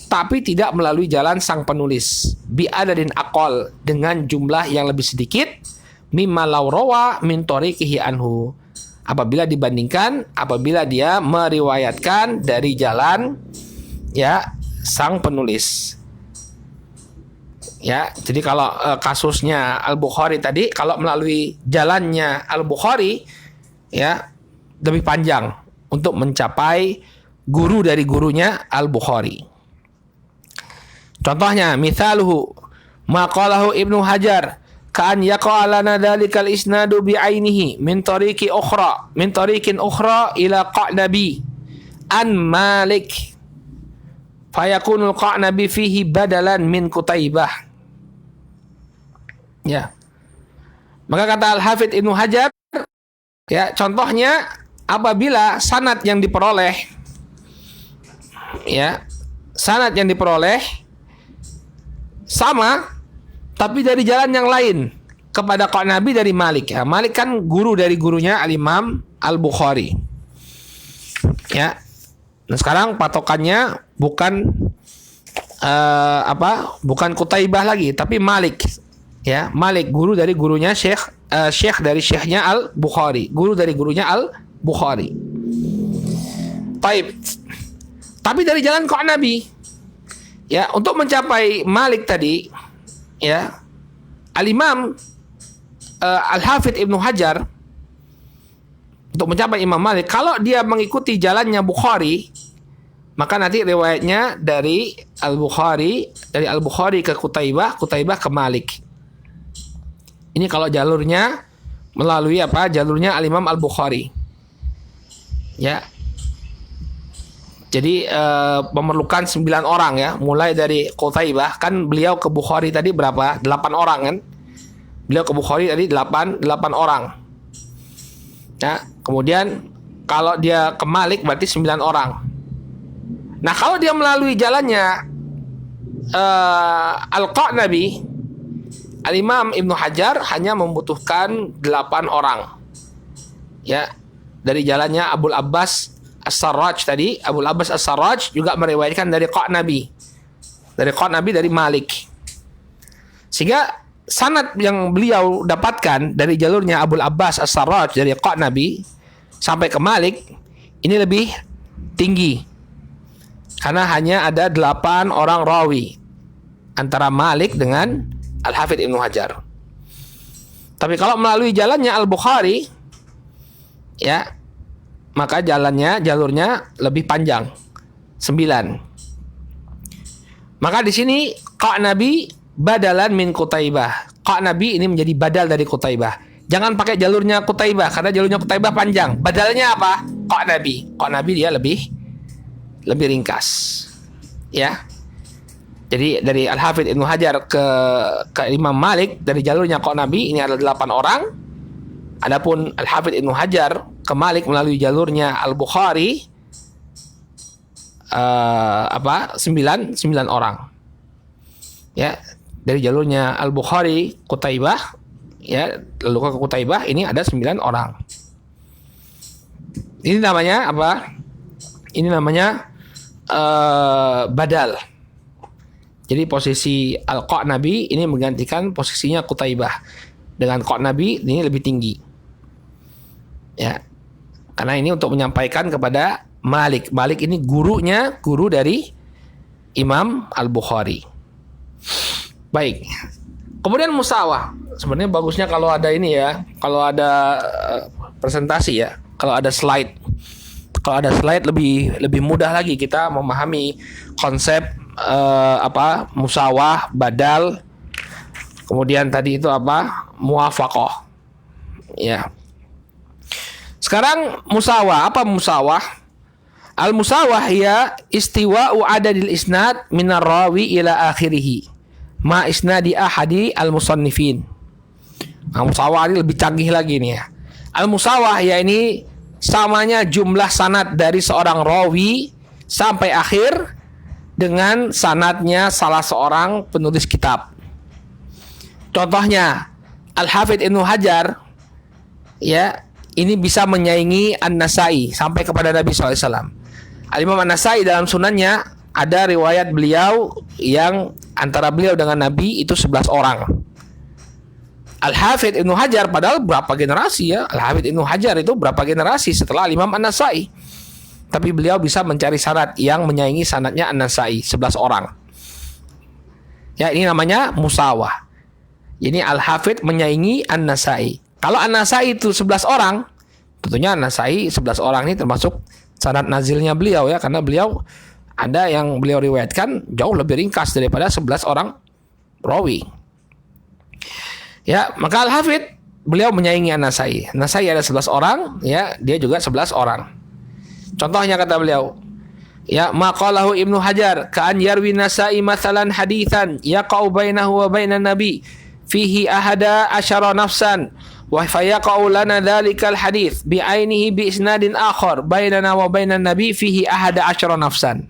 tapi tidak melalui jalan sang penulis. Bi'adadin aqal, dengan jumlah yang lebih sedikit, mimma law rawa min tariqihi anhu, apabila dia meriwayatkan dari jalan ya sang penulis. Ya, jadi kalau kasusnya Al-Bukhari tadi, kalau melalui jalannya Al-Bukhari ya lebih panjang untuk mencapai guru dari gurunya Al-Bukhari. Contohnya, mithaluhu maqalahu Ibnu Hajar ka'an yaqa'alana dhalikal isnadu bi'ainihi min tariqin ukhra ila Qa'nabi an Malik fayakunul Qa'nabi fihi badalan min Qutaibah. Ya. Maka kata Al-Hafidz Ibnu Hajar, ya, contohnya apabila sanad yang diperoleh sama tapi dari jalan yang lain kepada Qa'nabi dari Malik. Ya, Malik kan guru dari gurunya Al-Imam Al-Bukhari. Ya. Nah, sekarang patokannya bukan bukan Qutaibah lagi, tapi Malik. Ya, Malik guru dari gurunya Syekh dari Syekhnya Al-Bukhari, guru dari gurunya Al-Bukhari. Baik. Tapi dari jalan Qa'nabi. Ya, untuk mencapai Malik tadi, ya, Al-Imam Al-Hafidz Ibnu Hajar untuk mencapai Imam Malik, kalau dia mengikuti jalannya Bukhari, maka nanti riwayatnya dari Al-Bukhari ke Qutaibah ke Malik. Ini kalau jalurnya melalui jalurnya Al-Imam Al-Bukhari. Ya. Jadi memerlukan 9 orang ya, mulai dari Qutaibah, kan beliau ke Bukhari tadi berapa? 8 orang kan? Beliau ke Bukhari tadi 8 orang. Ya, kemudian kalau dia ke Malik berarti 9 orang. Nah, kalau dia melalui jalannya Al-Qa'nabi, Al-Imam Ibnu Hajar hanya membutuhkan 8 orang. Ya, dari jalannya Abul Abbas As-Sarraj tadi, Abul Abbas As-Sarraj juga meriwayatkan dari Qa'nabi. Dari Malik. Sehingga sanad yang beliau dapatkan dari jalurnya Abul Abbas As-Sarraj dari Qa'nabi sampai ke Malik ini lebih tinggi. Karena hanya ada 8 orang rawi antara Malik dengan Al-Hafidz Ibnu Hajar. Tapi kalau melalui jalannya Al-Bukhari, ya, maka jalurnya lebih panjang, 9. Maka di sini Qa'nabi badalan min Qutaibah. Qa'nabi ini menjadi badal dari Qutaibah. Jangan pakai jalurnya Qutaibah karena jalurnya Qutaibah panjang. Badalnya apa? Qa'nabi dia lebih ringkas. Ya. Jadi dari Al-Hafidz Ibnu Hajar ke Imam Malik dari jalurnya Qa'nabi ini adalah 8 orang. Adapun Al-Hafidz Ibnu Hajar ke Malik melalui jalurnya Al-Bukhari 9 orang. Ya, dari jalurnya Al-Bukhari Qutaibah, ya, lalu ke Qutaibah ini ada 9 orang. Ini namanya apa? Ini namanya badal. Jadi posisi Al-Qa'nabi ini menggantikan posisinya Qutaibah. Dengan Qa'nabi ini lebih tinggi. Ya. Karena ini untuk menyampaikan kepada Malik. Malik ini guru dari Imam Al-Bukhari. Baik. Kemudian musawah. Sebenarnya bagusnya kalau ada ini ya, kalau ada presentasi ya, kalau ada slide. Kalau ada slide lebih mudah lagi kita memahami konsep musawah, badal, kemudian tadi itu muwafaqah. Ya. Sekarang musawah, apa musawah? Al-musawah ya istiwa'u adadil isnad minar rawi ila akhirih ma isnadi ahadi al-musannifin. Nah, musawah ini lebih canggih lagi nih ya. Al-musawah ya ini samanya jumlah sanad dari seorang rawi sampai akhir dengan sanadnya salah seorang penulis kitab. Contohnya Al-Hafidz Ibnu Hajar ya ini bisa menyaingi An-Nasai sampai kepada Nabi SAW. Al-Imam An-Nasai dalam sunannya ada riwayat beliau yang antara beliau dengan Nabi itu 11 orang. Al-Hafidz Ibnu Hajar padahal berapa generasi ya? Al-Hafidz Ibnu Hajar itu berapa generasi setelah Imam An-Nasai. Tapi beliau bisa mencari sanad yang menyaingi sanadnya An-Nasai 11 orang. Ya, ini namanya musawah. Ini Al-Hafidz menyaingi An-Nasai. Kalau An-Nasai itu 11 orang, tentunya An-Nasai 11 orang ini termasuk sanad nazilnya beliau ya, karena beliau ada yang beliau riwayatkan jauh lebih ringkas daripada 11 orang rawi. Ya, maka Al-Hafidz beliau menyaingi An-Nasai. An-Nasai ada 11 orang, ya, dia juga 11 orang. Contohnya kata beliau, ya, maqalahu Ibnu Hajar ka'an yarwi Nasai mathalan hadithan yaqau bainahu wa bainan nabi fihi ahada asyara nafsan wa fayaqau lana dhalikal hadith bi'ainihi bi isnadin akhar bainana wa bainan nabi fihi ahada asyara nafsan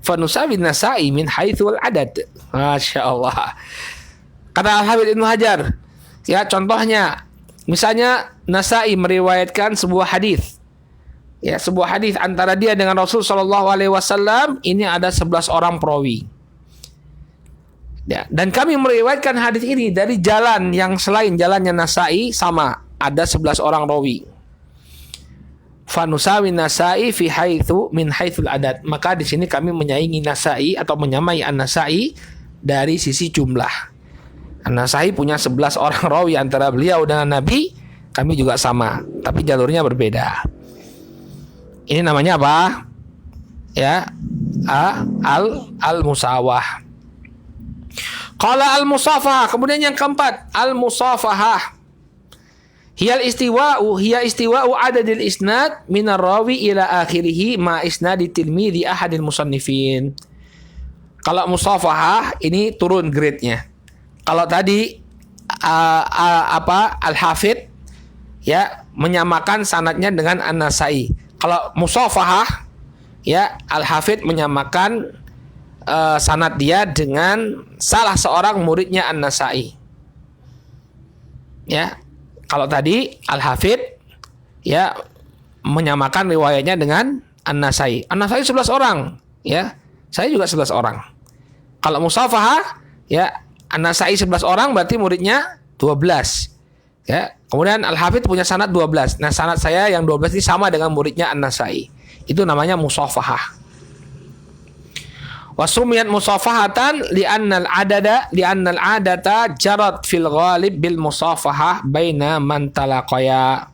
fanusawi Nasai min haitsul adad. Masya Allah. Kata Al-Hafidz Ibnu Hajar, ya, contohnya misalnya Nasai meriwayatkan sebuah hadis, ya, sebuah hadis antara dia dengan Rasul Shallallahu Alaihi Wasallam, ini ada 11 orang perawi. Ya, dan kami meriwayatkan hadis ini dari jalan yang selain jalannya Nasai, sama ada 11 orang rawi. Fanusawi Nasai fi haitsu min haitsul adad. Maka di sini kami menyaingi Nasai atau menyamai An-Nasai dari sisi jumlah. An-Nasai punya 11 orang rawi antara beliau dengan Nabi, kami juga sama, tapi jalurnya berbeda. Ini namanya apa? Ya, al-musawah. Qala al-musafahah. Kemudian yang keempat, al-musafahah. Hiya istiwa'u adadil isnad minar rawi ila akhirih ma isnadi tilmidhi ahadil musannifin. Kalau musafahah ini turun grade-nya. Kalau tadi Al-Hafidz ya menyamakan sanadnya dengan An-Nasai. Kalau musafahah, ya, Al-Hafidz menyamakan sanad dia dengan salah seorang muridnya An-Nasai. Ya, kalau tadi Al-Hafidz ya menyamakan riwayatnya dengan An-Nasai. An-Nasai 11 orang, ya. Saya juga 11 orang. Kalau musafahah, ya, An-Nasai 11 orang berarti muridnya 12. Ya, kemudian Al-Hafidz punya sanad 12. Nah, sanad saya yang 12 ini sama dengan muridnya An-Nasai. Itu namanya musafahah. Wasumiyat musafahatan li'annal adata jarat fil ghalib bil musafahah baina man talaqaya.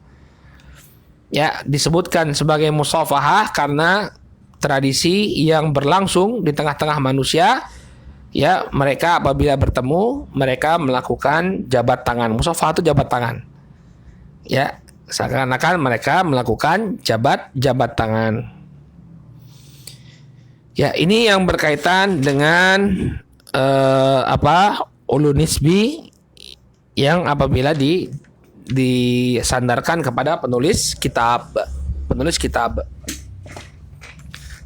Ya, disebutkan sebagai musafahah karena tradisi yang berlangsung di tengah-tengah manusia. Ya, mereka apabila bertemu, mereka melakukan jabat tangan. Musafahah itu jabat tangan. Ya, seakan-akan mereka melakukan jabat tangan. Ya, ini yang berkaitan dengan ulu nisbi yang apabila disandarkan kepada penulis kitab.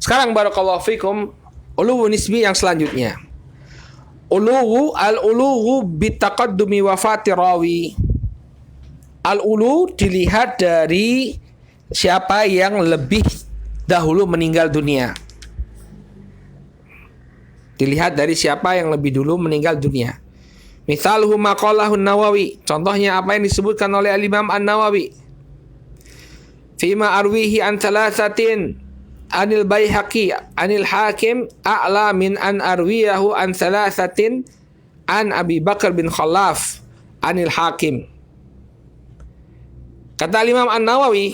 Sekarang barakallahu fikum, ulu nisbi yang selanjutnya. Al-ulu bitaqaddumi wafati rawi. Al-ulu dilihat dari siapa yang lebih dahulu meninggal dunia. Dilihat dari siapa yang lebih dulu meninggal dunia. Mithaluhu maqalahu Nawawi. Contohnya apa yang disebutkan oleh Al-Imam An-Nawawi. Fima arwihi an thalathatin anil Baihaqi anil Hakim a'la min an arwiyahu an thalathatin an Abi Bakar bin Khalaf anil Hakim. Kata Imam An-Nawawi,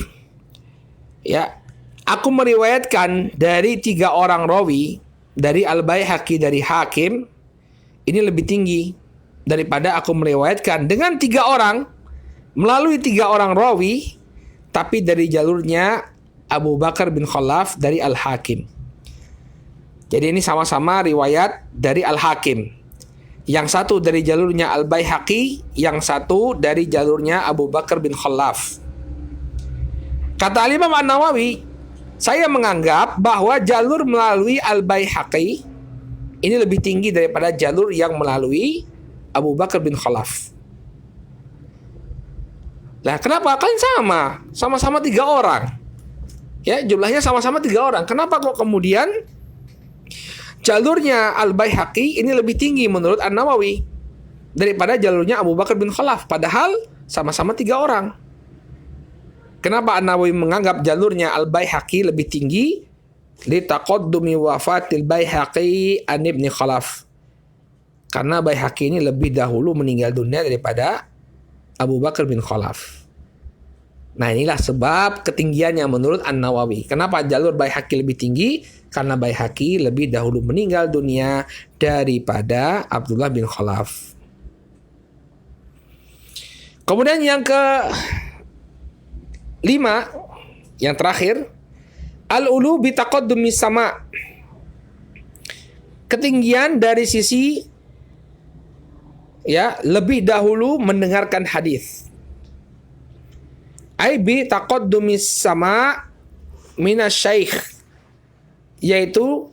ya, aku meriwayatkan dari 3 orang rawi, dari Al-Baihaqi, dari Hakim, ini lebih tinggi daripada aku meriwayatkan dengan 3 orang, melalui 3 orang rawi, tapi dari jalurnya Abu Bakar bin Khalaf dari Al-Hakim. Jadi ini sama-sama riwayat dari Al-Hakim. Yang satu dari jalurnya Al-Baihaqi, yang satu dari jalurnya Abu Bakar bin Khalaf. Kata Imam An-Nawawi, saya menganggap bahwa jalur melalui Al-Baihaqi ini lebih tinggi daripada jalur yang melalui Abu Bakar bin Khalaf. Lah kenapa? Kan sama-sama 3 orang. Ya, jumlahnya sama-sama 3 orang. Kenapa kok kemudian jalurnya Al-Baihaqi ini lebih tinggi menurut An-Nawawi daripada jalurnya Abu Bakar bin Khalaf? Padahal sama-sama 3 orang. Kenapa An-Nawawi menganggap jalurnya Al-Baihaqi lebih tinggi? Li taqaddumi wafatil Baihaqi an Ibni Khalaf. Karena Baihaqi ini lebih dahulu meninggal dunia daripada Abu Bakar bin Khalaf. Nah, inilah sebab ketinggiannya menurut An-Nawawi. Kenapa jalur Baihaqi lebih tinggi? Karena Baihaqi lebih dahulu meninggal dunia daripada Abdullah bin Khalaf. Kemudian yang ke-5, yang terakhir, al-ulu bi taqaddumi sama. Ketinggian dari sisi ya lebih dahulu mendengarkan hadis. Ai bi taqaddumi sama minasyaikh, yaitu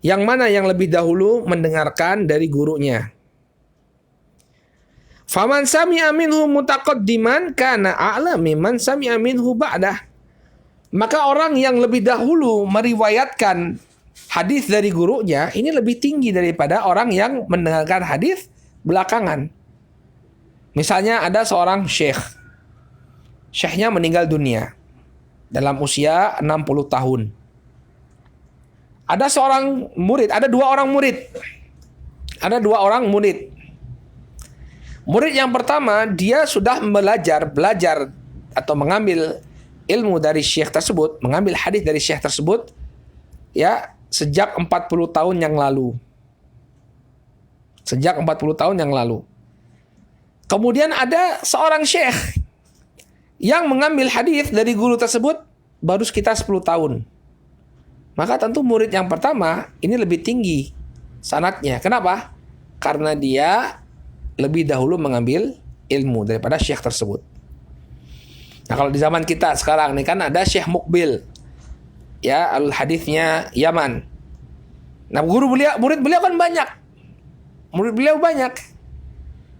yang mana yang lebih dahulu mendengarkan dari gurunya. Faman sami'a minhu mutaqaddiman kana a'la mimman sami'a minhu ba'dah. Maka orang yang lebih dahulu meriwayatkan hadis dari gurunya ini lebih tinggi daripada orang yang mendengarkan hadis belakangan. Misalnya ada seorang syekhnya meninggal dunia dalam usia 60 tahun. Ada seorang murid, ada 2 orang murid. Ada 2 orang murid. Murid yang pertama, dia sudah belajar atau mengambil ilmu dari syekh tersebut, mengambil hadis dari syekh tersebut ya sejak 40 tahun yang lalu. Sejak 40 tahun yang lalu. Kemudian ada seorang syekh yang mengambil hadis dari guru tersebut baru sekitar 10 tahun. Maka tentu murid yang pertama ini lebih tinggi sanadnya. Kenapa? Karena dia lebih dahulu mengambil ilmu daripada syekh tersebut. Nah, kalau di zaman kita sekarang nih kan ada Syekh Mukbil. Ya, al-hadisnya Yaman. Nah, murid beliau kan banyak. Murid beliau banyak.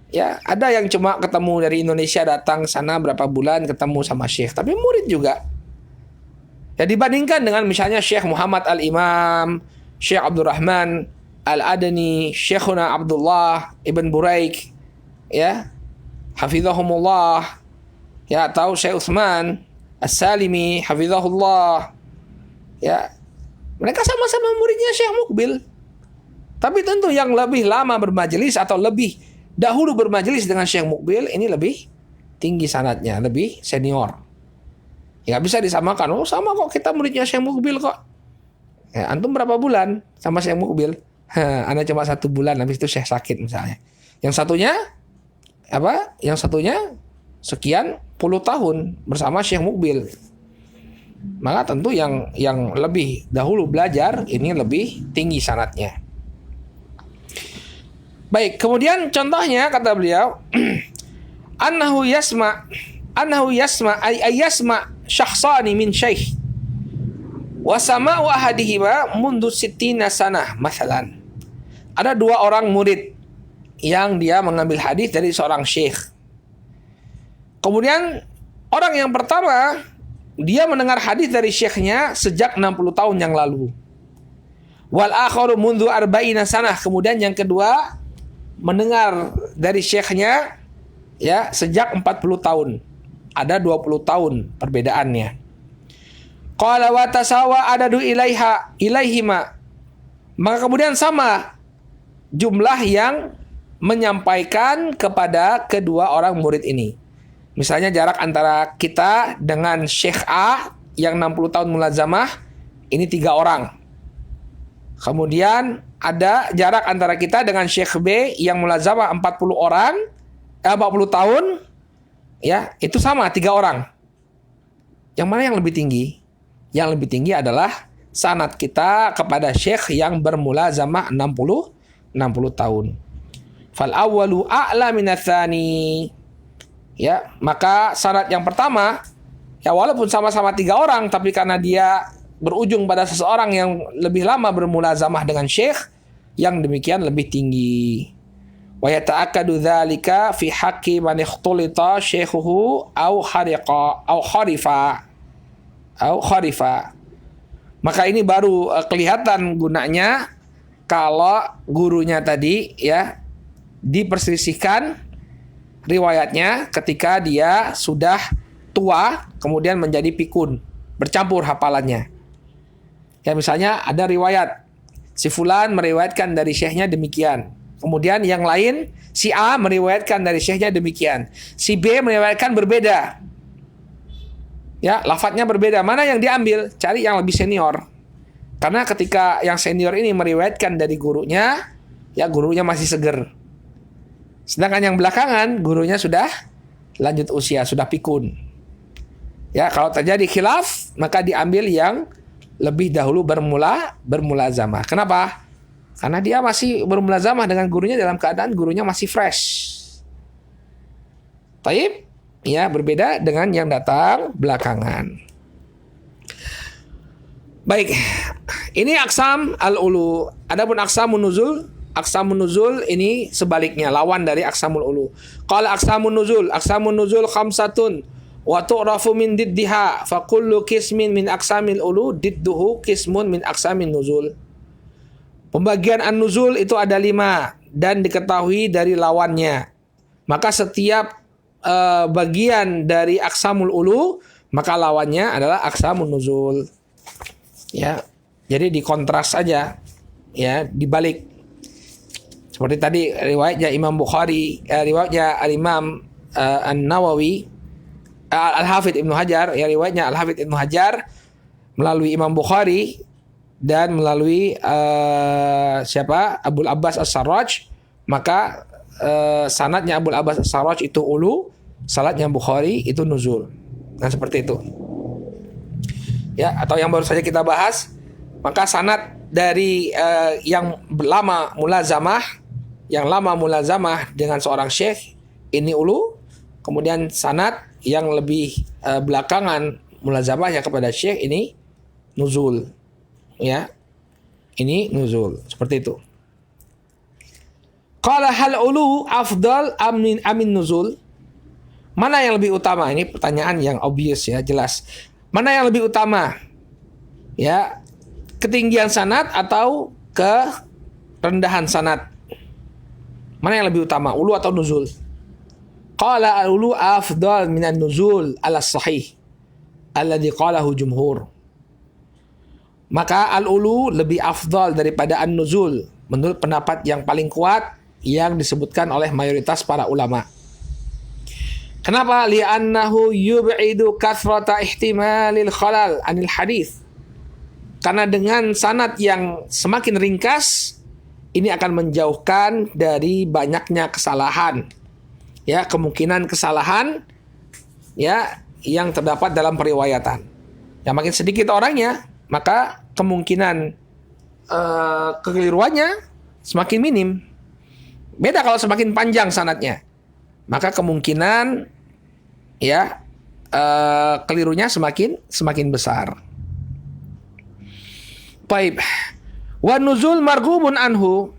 Ya, ada yang cuma ketemu dari Indonesia datang sana berapa bulan ketemu sama syekh, tapi murid juga. Ya, dibandingkan dengan misalnya Syekh Muhammad Al-Imam, Syekh Abdurrahman Al-Adani, Syekhuna Abdullah Ibn Buraik, ya, hafizahumullah, ya, atau Syekh Utsman As-Salimi, hafizahullah, ya, mereka sama-sama muridnya Syekh Mukbil. Tapi tentu yang lebih lama bermajelis atau lebih dahulu bermajelis dengan Syekh Mukbil ini lebih tinggi sanadnya, lebih senior. Ya, bisa disamakan. Oh, sama kok kita muridnya Syekh Mukbil kok. Ya, antum berapa bulan sama Syekh Mukbil? Anda cuma 1 bulan, habis itu Syekh sakit misalnya. Yang satunya apa? Yang satunya sekian puluh tahun bersama Syekh Mukbil. Maka tentu yang lebih dahulu belajar ini lebih tinggi sanadnya. Baik, kemudian contohnya kata beliau annahu yasma ay yasma syakhsani min syekh wa sama'u ahadihima mundu sittina sanah masalan. Ada 2 orang murid yang dia mengambil hadis dari seorang syekh. Kemudian orang yang pertama dia mendengar hadis dari syekhnya sejak 60 tahun yang lalu. Wal akharu mundu arba'ina sanah. Kemudian yang kedua mendengar dari syekhnya ya sejak 40 tahun. Ada 20 tahun perbedaannya. Qala wa tasawa adadu ilaihima. Maka kemudian sama jumlah yang menyampaikan kepada kedua orang murid ini. Misalnya jarak antara kita dengan Syekh A yang 60 tahun mulazamah ini 3 orang. Kemudian ada jarak antara kita dengan Syekh B yang mulazamah 40 tahun, ya, itu sama 3 orang. Yang mana yang lebih tinggi? Yang lebih tinggi adalah sanad kita kepada Syekh yang bermulazamah 60 tahun. Fal awwalu a'la minatsani. Ya, maka sanad yang pertama ya walaupun sama-sama 3 orang tapi karena dia berujung pada seseorang yang lebih lama bermulazamah dengan syekh yang demikian lebih tinggi. Wa yata'akkadu dzalika fi haqqi man ikhtulita syaikhuhu au khariqa au kharifa. Maka ini baru kelihatan gunanya kalau gurunya tadi ya diperselisihkan riwayatnya ketika dia sudah tua kemudian menjadi pikun, bercampur hafalannya. Ya misalnya ada riwayat si fulan meriwayatkan dari syekhnya demikian. Kemudian yang lain si A meriwayatkan dari syekhnya demikian. Si B meriwayatkan berbeda. Ya, lafadznya berbeda. Mana yang diambil? Cari yang lebih senior. Karena ketika yang senior ini meriwayatkan dari gurunya, ya gurunya masih seger. Sedangkan yang belakangan gurunya sudah lanjut usia, sudah pikun. Ya, kalau terjadi khilaf, maka diambil yang lebih dahulu bermulazamah. Kenapa? Karena dia masih bermulazamah dengan gurunya dalam keadaan gurunya masih fresh. Taib, ya berbeda dengan yang datang belakangan. Baik, ini aqsam al-ulu. Adapun aqsamun nuzul ini sebaliknya, lawan dari aqsamul ulu. Qala aqsamun nuzul khamsatun wa tu'rafu min diddiha fa kullu qismin min aqsamil ulu didduhu qismun min aqsamin nuzul. Pembagian an-nuzul itu ada 5 dan diketahui dari lawannya. Maka setiap bagian dari aqsamul ulu maka lawannya adalah aqsamun nuzul. Ya, jadi dikontras saja, ya dibalik. Seperti tadi riwayatnya Imam Bukhari, riwayatnya Al-Imam An-Nawawi, Al-Hafidz Ibnu Hajar, ya riwayatnya Al-Hafidz Ibnu Hajar melalui Imam Bukhari dan melalui Abul Abbas As-Sarraj, maka sanadnya Abul Abbas As-Sarraj itu ulu, sanadnya Bukhari itu nuzul. Nah, seperti itu. Ya, atau yang baru saja kita bahas, maka sanad dari yang lama mulazamah dengan seorang syekh ini ulu, kemudian sanad yang lebih belakangan mulazamahnya kepada syekh ini nuzul. Ya. Ini nuzul, seperti itu. Qala hal ulu afdal amin nuzul? Mana yang lebih utama? Ini pertanyaan yang obvious ya, jelas. Mana yang lebih utama? Ya, ketinggian sanad atau kerendahan sanad? Mana yang lebih utama, ulu atau nuzul? Qala al-ulu afdal minan nuzul ala sahih alladhi qalahu jumhur. Maka al-ulu lebih afdal daripada an-nuzul menurut pendapat yang paling kuat yang disebutkan oleh mayoritas para ulama. Kenapa? Li'annahu yub'idu kathrata ihtimalil khalal anil hadis. Karena dengan sanad yang semakin ringkas, ini akan menjauhkan dari banyaknya kesalahan. Ya, kemungkinan kesalahan ya yang terdapat dalam periwayatan. Yang makin sedikit orangnya, maka kemungkinan kekeliruannya semakin minim. Beda kalau semakin panjang sanadnya, maka kemungkinan ya kelirunya semakin besar. Baik. Wa nuzul marghubun anhu.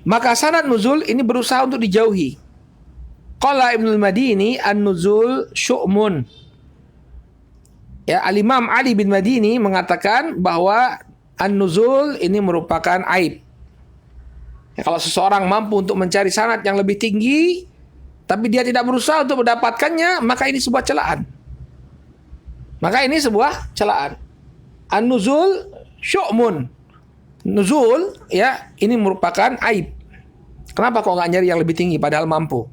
Maka sanad nuzul ini berusaha untuk dijauhi. Qala Ibnul Madini an-nuzul syu'mun. Ya, Al-Imam Ali bin Madini mengatakan bahwa an-nuzul ini merupakan aib. Ya, kalau seseorang mampu untuk mencari sanad yang lebih tinggi, tapi dia tidak berusaha untuk mendapatkannya, maka ini sebuah celaan. An-nuzul syu'mun. Nuzul, ya, ini merupakan aib. Kenapa kok nggak nyari yang lebih tinggi padahal mampu?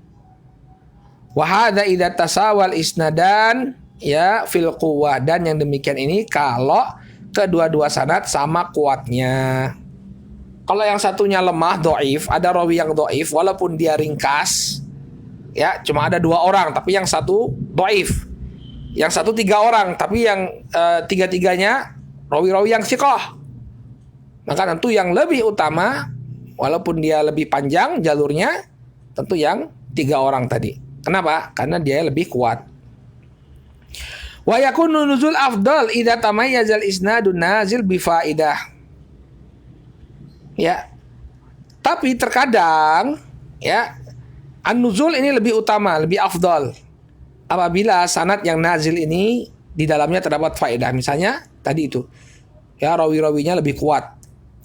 Wa hadza idza tasawal isnadan ya fil quwwah, dan yang demikian ini kalau kedua-dua sanad sama kuatnya. Kalau yang satunya lemah, dhaif, ada rawi yang dhaif walaupun dia ringkas, ya cuma ada 2 orang tapi yang satu dhaif. Yang satu 3 orang tapi yang tiga-tiganya rawi-rawi yang thiqah. Maka tentu yang lebih utama walaupun dia lebih panjang jalurnya, tentu yang 3 orang tadi. Kenapa? Karena dia lebih kuat. Wa yakunu nuzul afdal idza tamayyazal isnadun nazil bi faidah. Ya. Tapi terkadang Ya, an-nuzul ini lebih utama, lebih afdal. Apabila sanad yang nazil ini di dalamnya terdapat faedah. Misalnya tadi itu, ya rawi-rawinya lebih kuat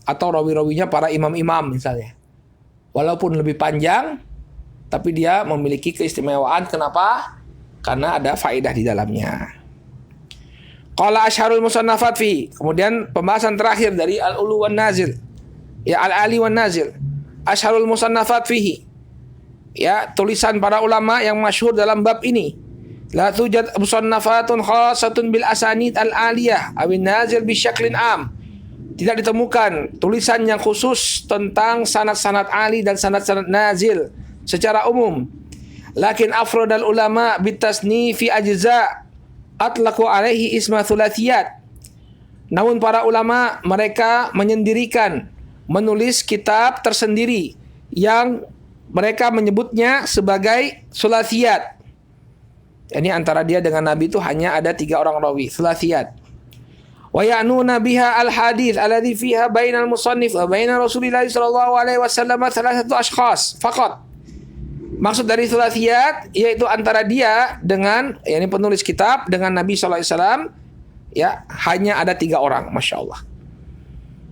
atau rawi-rawinya para imam-imam misalnya. Walaupun lebih panjang, tapi dia memiliki keistimewaan. Kenapa? Karena ada faedah di dalamnya. Qala asyharul musannafat fi. Kemudian pembahasan terakhir dari al-ulu wan nazil. Ya, al-ali wan nazil. Asyharul musannafat fihi. Ya, tulisan para ulama yang masyhur dalam bab ini. La tujad musannafatun khassatun bil asanid al-aliyah awin nazil bi syaklin am. Tidak ditemukan tulisan yang khusus tentang sanad-sanad ali dan sanad-sanad nazil secara umum. Lakin afradal ulama bitasnifi ajza atlaqu alaihi isma thulathiyat. Namun para ulama mereka menyendirikan, menulis kitab tersendiri yang mereka menyebutnya sebagai thulathiyat. Ini antara dia dengan Nabi itu hanya ada 3 orang rawi, thulathiyat. Wa ya'nuna biha al-hadits alladhi fiha bainal musannif wa baina Rasulillah sallallahu alaihi wasallam thalathatu ashkhas faqat. Maksud dari thulathiyat yaitu antara dia dengan yakni penulis kitab dengan Nabi sallallahu alaihi wasallam ya hanya ada 3 orang, Masya Allah.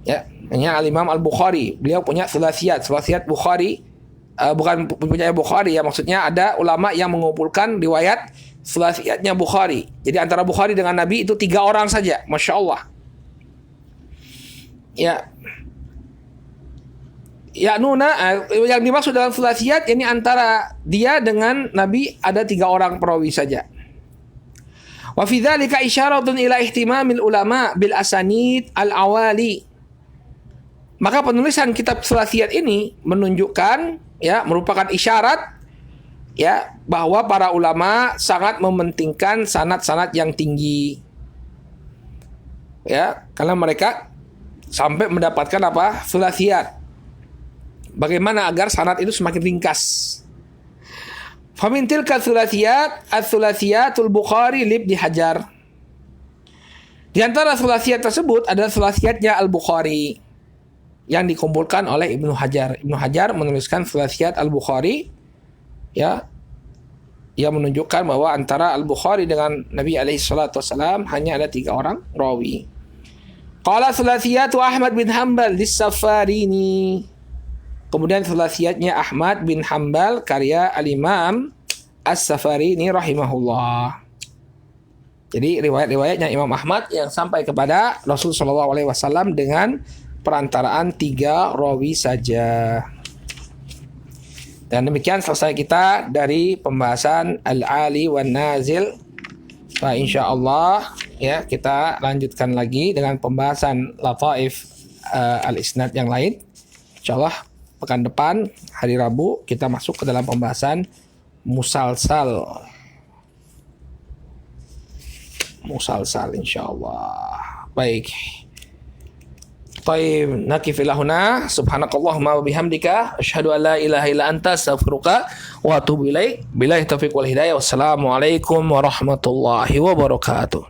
Ya, hanya Al-Imam Al-Bukhari, beliau punya thulathiyat Bukhari, bukan punya Bukhari ya, maksudnya ada ulama yang mengumpulkan riwayat thulathiyatnya Bukhari. Jadi antara Bukhari dengan Nabi itu 3 orang saja, Masya Allah. Ya, ya nuna yang dimaksud dalam thulathiyat ini antara dia dengan Nabi ada 3 orang perawi saja. Wa fi dzalika isyaratun ila ihtimamil ulama bil asanid al-awali. Maka penulisan kitab thulathiyat ini menunjukkan ya, merupakan isyarat ya bahwa para ulama sangat mementingkan sanad-sanad yang tinggi. Ya, karena mereka sampai mendapatkan apa? Thulathiyat. Bagaimana agar sanad itu semakin ringkas. Famin tilka thulathiyat ats-thulathiyatul Bukhari libni Hajar. Di antara thulathiyat tersebut adalah thulathiyatnya Al-Bukhari yang dikumpulkan oleh Ibnu Hajar. Ibnu Hajar menuliskan thulathiyat Al-Bukhari ya, yang menunjukkan bahwa antara Al-Bukhari dengan Nabi alaihi salatu wasalam hanya ada 3 orang rawi. Qala thulathiyatu Ahmad bin Hanbal lis-Safarini. Kemudian thulathiyatnya Ahmad bin Hanbal karya Al-Imam As-Safarini rahimahullah. Jadi riwayat-riwayatnya Imam Ahmad yang sampai kepada Rasul sallallahu alaihi wasallam dengan perantaraan 3 rawi saja. Dan demikian selesai kita dari pembahasan Al-Ali wan Nazil. Nah, insyaallah ya kita lanjutkan lagi dengan pembahasan Lataif al-Isnad yang lain. Insyaallah pekan depan hari Rabu kita masuk ke dalam pembahasan musalsal. Musalsal insyaallah. Baik. Baik, nakifillah huna. Subhanakallahumma wa bihamdika asyhadu an la ilaha illa anta astaghfiruka wa atubu ilaik. Billahi taufiq wal hidayah. Wassalamualaikum warahmatullahi wabarakatuh.